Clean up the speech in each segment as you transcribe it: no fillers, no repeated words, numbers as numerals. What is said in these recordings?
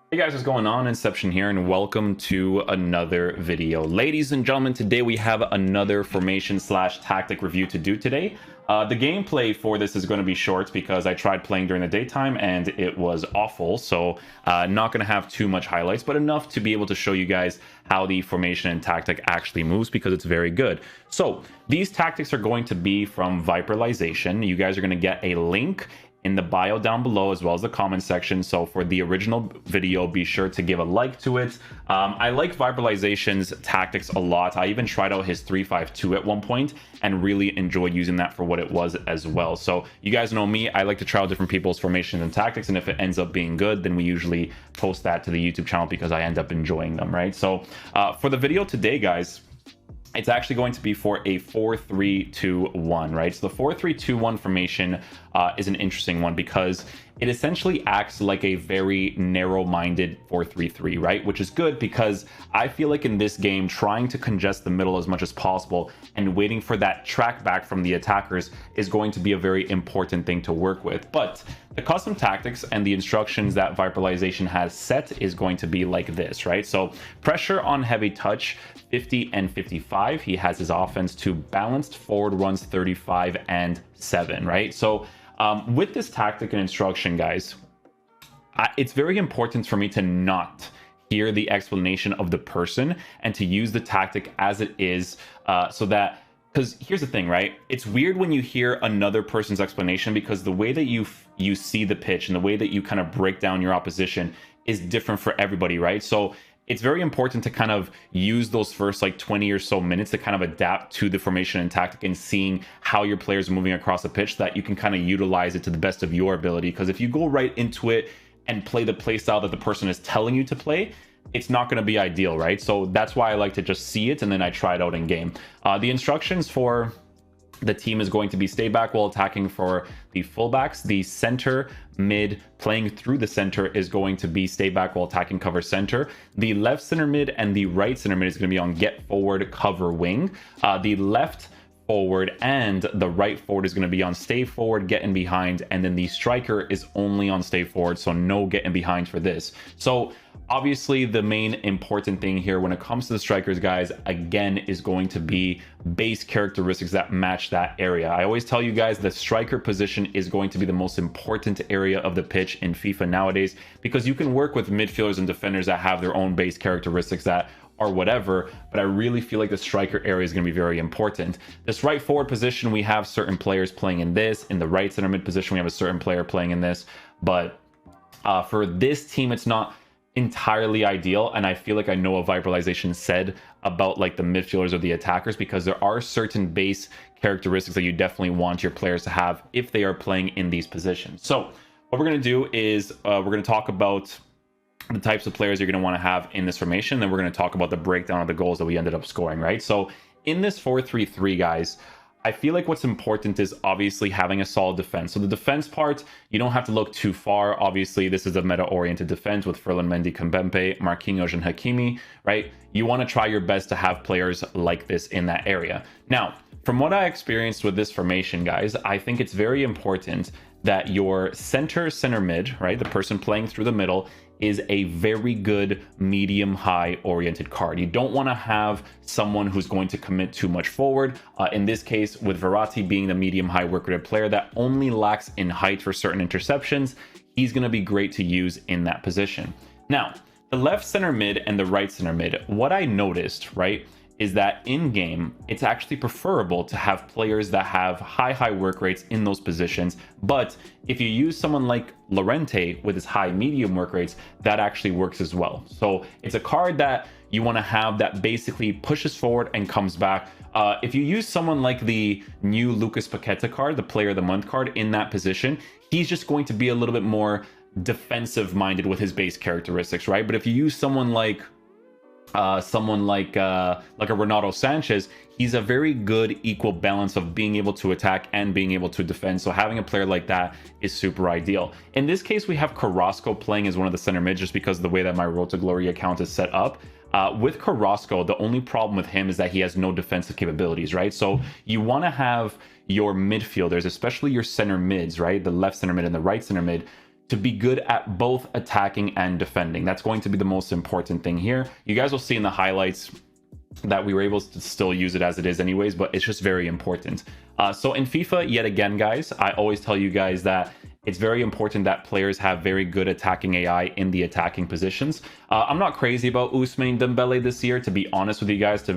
Hey guys, what's going on? Inception here, and welcome to another video. Ladies and gentlemen, today we have another formation slash tactic review to do today. The gameplay for this is going to be short because I tried playing during the daytime and it was awful. So not going to have too much highlights, but enough to be able to show you guys how the formation and tactic actually moves because it's very good. So these tactics are going to be from Viperalization. You guys are going to get a link in the bio down below, as well as the comment section. So for the original video, be sure to give a like to it. I like Viperalization's tactics a lot. I even tried out his 3-5-2 at one point and really enjoyed using that for what it was as well. So you guys know me, I like to try out different people's formations and tactics, and if it ends up being good, then we usually post that to the YouTube channel because I end up enjoying them, right? So for the video today, guys, it's actually going to be for a 4-3-2-1, right? So the 4-3-2-1 formation is an interesting one because it essentially acts like a very narrow-minded 4-3-3, right? Which is good because I feel like in this game, trying to congest the middle as much as possible and waiting for that track back from the attackers is going to be a very important thing to work with. But the custom tactics and the instructions that Viperalization has set is going to be like this, right? So pressure on heavy touch, 50 and 55. He has his offense to balanced forward runs 35 and 7, right? So with this tactic and instruction, guys, it's very important for me to not hear the explanation of the person and to use the tactic as it is, so that, because here's the thing, right? It's weird when you hear another person's explanation because the way that you see the pitch and the way that you kind of break down your opposition is different for everybody, right? So it's very important to kind of use those first like 20 or so minutes to kind of adapt to the formation and tactic and seeing how your players are moving across the pitch, so that you can kind of utilize it to the best of your ability. Because if you go right into it and play the play style that the person is telling you to play, it's not going to be ideal, right? So that's why I like to just see it and then I try it out in game. The instructions for the team is going to be stay back while attacking for the fullbacks. The center mid playing through the center is going to be stay back while attacking cover center. The left center mid and the right center mid is going to be on get forward cover wing. The left forward and the right forward is going to be on stay forward, get in behind, and then the striker is only on stay forward, so no get in behind for this. So obviously the main important thing here when it comes to the strikers, guys, again, is going to be base characteristics that match that area. I always tell you guys the striker position is going to be the most important area of the pitch in FIFA nowadays, because you can work with midfielders and defenders that have their own base characteristics that or whatever, but I really feel like the striker area is going to be very important. This right forward position, we have certain players playing in this. In the right center mid position, we have a certain player playing in this, but for this team, it's not entirely ideal. And I feel like I know what Viperalization said about like the midfielders or the attackers, because there are certain base characteristics that you definitely want your players to have if they are playing in these positions. So what we're going to do is we're going to talk about the types of players you're going to want to have in this formation. Then we're going to talk about the breakdown of the goals that we ended up scoring, right? So in this 4-3-3, guys, I feel like what's important is obviously having a solid defense. So the defense part, you don't have to look too far. Obviously, this is a meta-oriented defense with Ferland, Mendy, Kimpembe, Marquinhos, and Hakimi, right? You want to try your best to have players like this in that area. Now, from what I experienced with this formation, guys, I think it's very important that your center mid, right, the person playing through the middle, is a very good medium-high oriented card. You don't want to have someone who's going to commit too much forward. In this case, with Verratti being the medium-high work rate player that only lacks in height for certain interceptions, he's going to be great to use in that position. Now, the left center mid and the right center mid, what I noticed, right, is that in game, it's actually preferable to have players that have high work rates in those positions. But if you use someone like Llorente with his high medium work rates, that actually works as well. So it's a card that you want to have that basically pushes forward and comes back. If you use someone like the new Lucas Paqueta card, the player of the month card, in that position, he's just going to be a little bit more defensive minded with his base characteristics, right? But if you use someone like a Renato Sanchez, he's a very good equal balance of being able to attack and being able to defend. So having a player like that is super ideal. In this case, we have Carrasco playing as one of the center mids just because of the way that my Road to Glory account is set up. With Carrasco, the only problem with him is that he has no defensive capabilities, right? So you want to have your midfielders, especially your center mids, right? The left center mid and the right center mid, to be good at both attacking and defending. That's going to be the most important thing here. You guys will see in the highlights that we were able to still use it as it is anyways, but it's just very important. So in FIFA, yet again, guys, I always tell you guys that it's very important that players have very good attacking AI in the attacking positions. I'm not crazy about Ousmane Dembele this year, to be honest with you guys.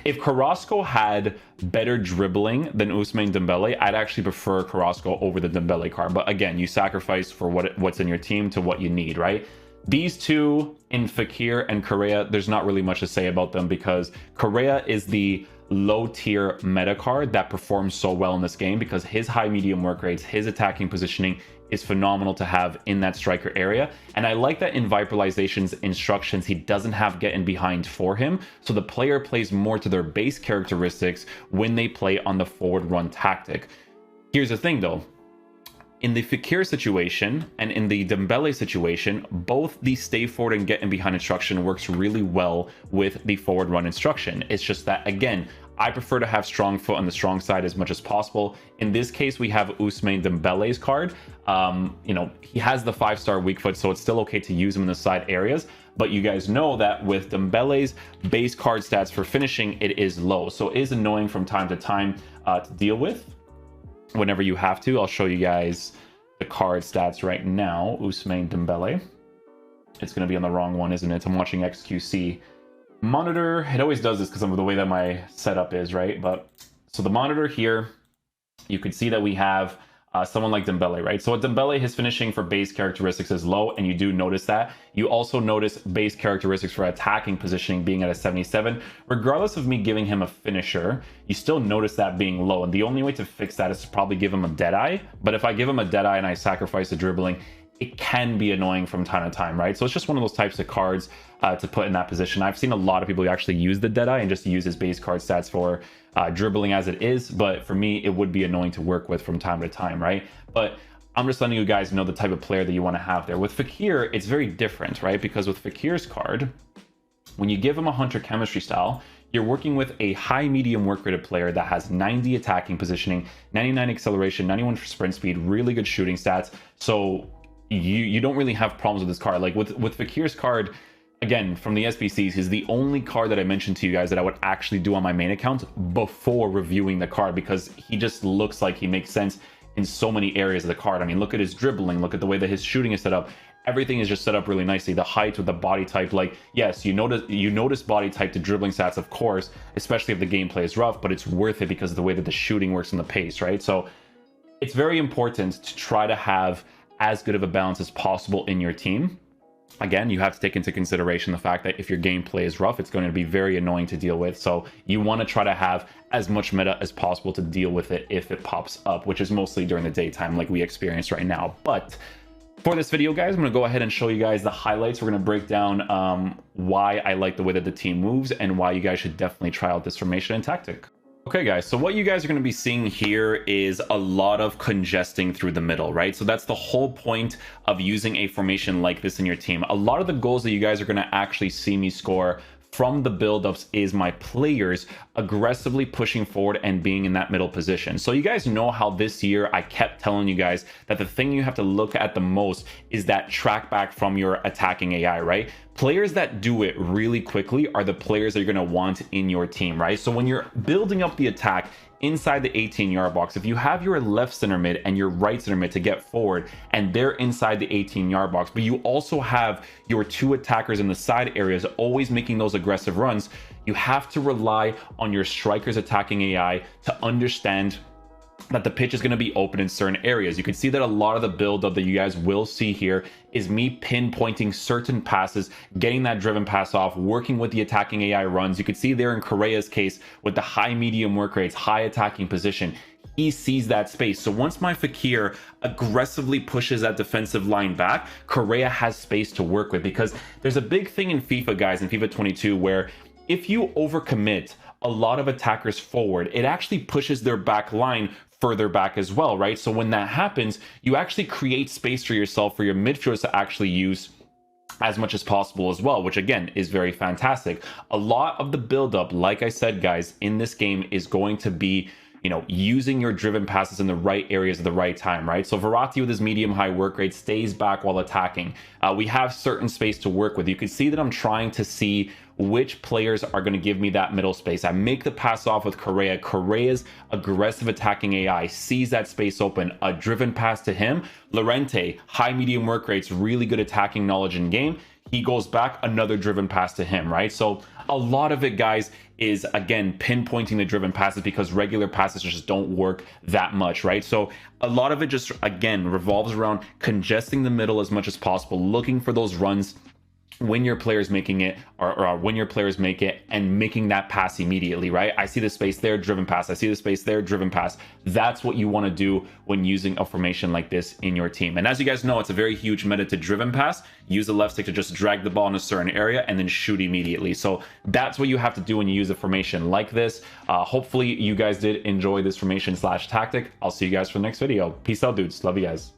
If Carrasco had better dribbling than Ousmane Dembele, I'd actually prefer Carrasco over the Dembele card. But again, you sacrifice for what's in your team to what you need, right? These two in Fakir and Correa, there's not really much to say about them because Correa is the low tier meta card that performs so well in this game because his high medium work rates, his attacking positioning is phenomenal to have in that striker area. And I like that in Viperalization's instructions, he doesn't have getting behind for him. So the player plays more to their base characteristics when they play on the forward run tactic. Here's the thing though. In the Fakir situation and in the Dembele situation, both the stay forward and get in behind instruction works really well with the forward run instruction. It's just that, again, I prefer to have strong foot on the strong side as much as possible. In this case, we have Ousmane Dembele's card. You know, he has the 5-star weak foot, so it's still okay to use him in the side areas. But you guys know that with Dembele's base card stats for finishing, it is low. So it is annoying from time to time to deal with. Whenever you have to, I'll show you guys the card stats right now. Ousmane Dembele. It's going to be on the wrong one, isn't it? I'm watching XQC monitor. It always does this because of the way that my setup is, right? But so the monitor here, you could see that we have someone like Dembele, right? So at Dembele, his finishing for base characteristics is low, and you do notice that. You also notice base characteristics for attacking positioning being at a 77. Regardless of me giving him a finisher, you still notice that being low. And the only way to fix that is to probably give him a Deadeye. But if I give him a Deadeye and I sacrifice the dribbling, it can be annoying from time to time, right? So it's just one of those types of cards to put in that position. I've seen a lot of people actually use the Deadeye and just use his base card stats for dribbling as it is, but for me, it would be annoying to work with from time to time, right? But I'm just letting you guys know the type of player that you want to have there. With Fakir, it's very different, right? Because with Fakir's card, when you give him a Hunter chemistry style, you're working with a high medium work rated player that has 90 attacking positioning, 99 acceleration, 91 for sprint speed, really good shooting stats. So you don't really have problems with this card. Like with Fakir's card, again, from the SBCs, he's the only card that I mentioned to you guys that I would actually do on my main account before reviewing the card because he just looks like he makes sense in so many areas of the card. I mean, look at his dribbling, look at the way that his shooting is set up. Everything is just set up really nicely. The height with the body type, like, yes, you notice body type to dribbling stats, of course, especially if the gameplay is rough, but it's worth it because of the way that the shooting works and the pace, right? So it's very important to try to have as good of a balance as possible in your team. Again, you have to take into consideration the fact that if your gameplay is rough, it's going to be very annoying to deal with. So you want to try to have as much meta as possible to deal with it if it pops up, which is mostly during the daytime like we experience right now. But for this video, guys, I'm going to go ahead and show you guys the highlights. We're going to break down why I like the way that the team moves and why you guys should definitely try out this formation and tactic. Okay, guys, so what you guys are going to be seeing here is a lot of congesting through the middle, right? So that's the whole point of using a formation like this in your team. A lot of the goals that you guys are going to actually see me score from the build-ups is my players aggressively pushing forward and being in that middle position. So you guys know how this year I kept telling you guys that the thing you have to look at the most is that track back from your attacking AI, right? Players that do it really quickly are the players that you're going to want in your team, right? So when you're building up the attack inside the 18-yard box, if you have your left center mid and your right center mid to get forward and they're inside the 18-yard box, but you also have your two attackers in the side areas always making those aggressive runs, you have to rely on your strikers attacking AI to understand that the pitch is going to be open in certain areas. You can see that a lot of the build-up that you guys will see here is me pinpointing certain passes, getting that driven pass off, working with the attacking AI runs. You can see there in Correa's case with the high medium work rates, high attacking position, he sees that space. So once my Fakir aggressively pushes that defensive line back, Correa has space to work with, because there's a big thing in FIFA, guys, in FIFA 22, where if you overcommit a lot of attackers forward, it actually pushes their back line further back as well, right? So when that happens, you actually create space for yourself for your midfielders to actually use as much as possible as well, which again is very fantastic. A lot of the buildup, like I said, guys, in this game is going to be using your driven passes in the right areas at the right time, right? So Verratti with his medium high work rate stays back while attacking. We have certain space to work with. You can see that I'm trying to see which players are going to give me that middle space. I make the pass off with Correa. Correa's aggressive attacking AI sees that space open, a driven pass to him. Llorente, high medium work rates, really good attacking knowledge in game. He goes back, another driven pass to him, right? So a lot of it, guys, is again pinpointing the driven passes because regular passes just don't work that much, right? So a lot of it just again revolves around congesting the middle as much as possible, looking for those runs when your player's making it or when your players make it and making that pass immediately, right? I see the space there, driven pass. I see the space there, driven pass. That's what you want to do when using a formation like this in your team. And as you guys know, it's a very huge meta to driven pass. Use the left stick to just drag the ball in a certain area and then shoot immediately. So that's what you have to do when you use a formation like this. Hopefully you guys did enjoy this formation slash tactic. I'll see you guys for the next video. Peace out, dudes. Love you guys.